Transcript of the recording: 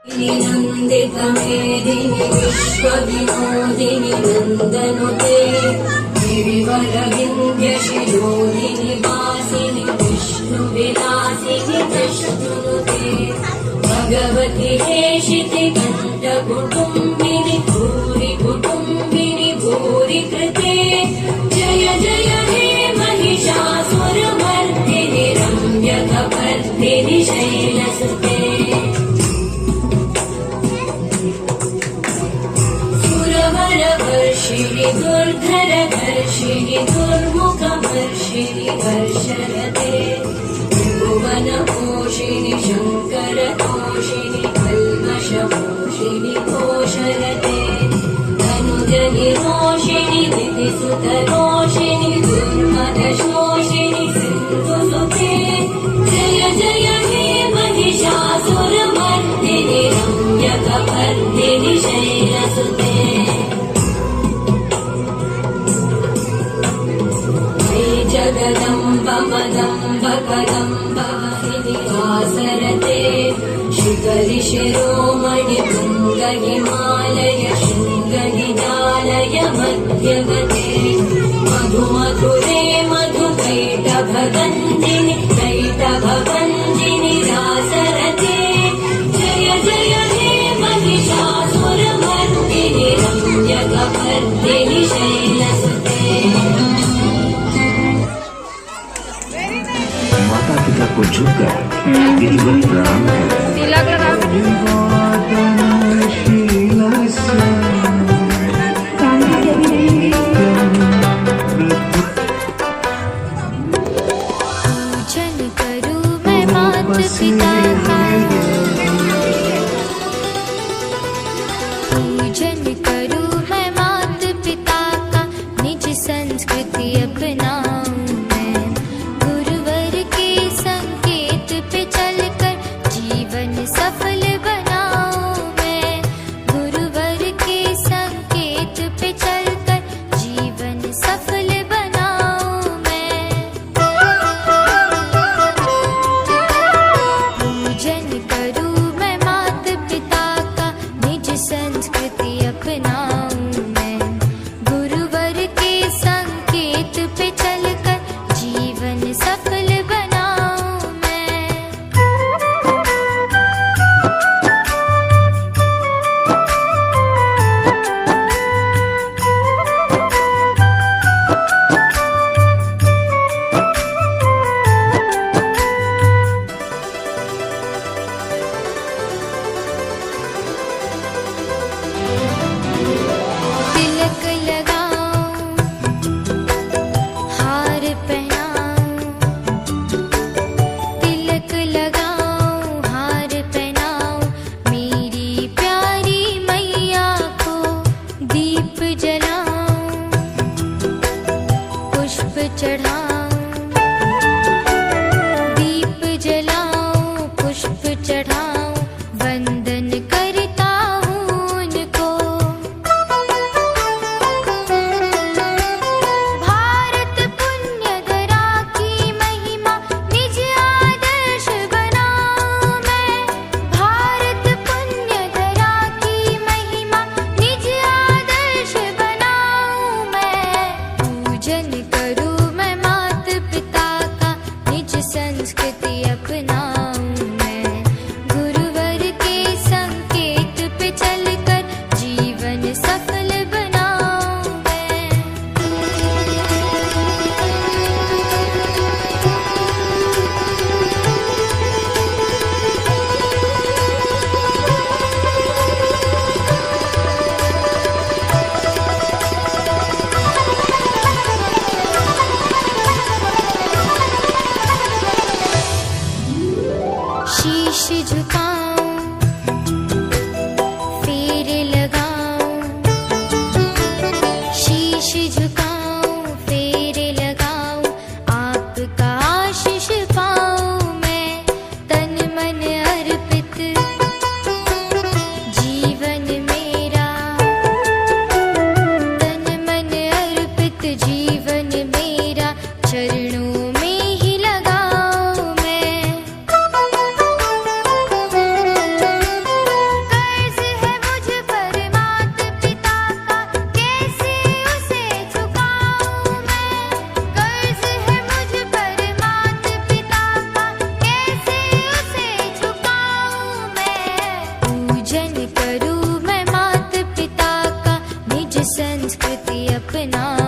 नन्दितमेदिनि विश्वविनोदिनि नन्दनुते गिरिवरविन्द्यशिरोदिनि वासिनि विष्णुविलासिनि प्रश्नुते भगवति हेशिति कण्ठकुटुम्बिनि भूरि कुटुम्बिनि भूरि कृते जय जय हे महिषासुरमर्दिनि रम्यकपर्दिनि शैलसुते वर्षिणि दुर्धरवर्षिणि दुर्मुखवर्षिणि वर्षरते भुवनपोषिणि शङ्करतोषिणि कल्मषपोषिणि घोषरते तनुजनिरोषिणि विधिसुतरोषिणि दुर्मदशोषिणि सिन्धुसुते जय जय हे महिषासुरमर्दिनि रम्यकपर्दिनि शैलसुते जगदम्ब मदम्ब कदम्ब महिनि वासरते शिखरिशिरोमणि भृङ्ग हिमालय शृङ्गनिजालय मध्यगते मधुमधुरे मधुकैटभगन्धिनि कैटभगन्धिनि रासरते जय जय हे महिषासुरमर्दिनि रम्यकपर्दिनि शैलसुते माता पिता को झुककर विधिवत प्रणाम करें। तिलक लगाओ। पूजन करूं मैं माता पिता का, पूजन करूं मैं माता पिता का, निज संस्कृति अपनाऊं मैं, गुरुवर के संकेत पे चलकर जीवन सफल बनाऊं मैं, गुरुवर के संकेत पे चलकर जीवन सफल बनाऊं मैं। पूजन करूं मैं माता पिता का, निज संस्कृति अपनाऊं मैं, गुरुवर के संकेत पे चलकर जीवन सफल बनाऊं मैं। तिलक लगाऊं, हार पहनाऊं, तिलक लगाऊं, हार पहनाऊं, मेरी प्यारी मैया को दीप जलाऊं, पुष्प चढ़ाऊं, दीप जलाऊं, पुष्प चढ़ाऊं, वंदन करता हूँ उनको। भारत पुण्य धरा की महिमा निज आदर्श बनाऊं मैं, भारत पुण्य धरा की महिमा निज आदर्श बनाऊं मैं। पूजन करूं मैं माता पिता का, निज संस्कृति अपनाऊं मैं, गुरुवर के संकेत पूजन करूं मैं मात पिता का, निज संस्कृति अपना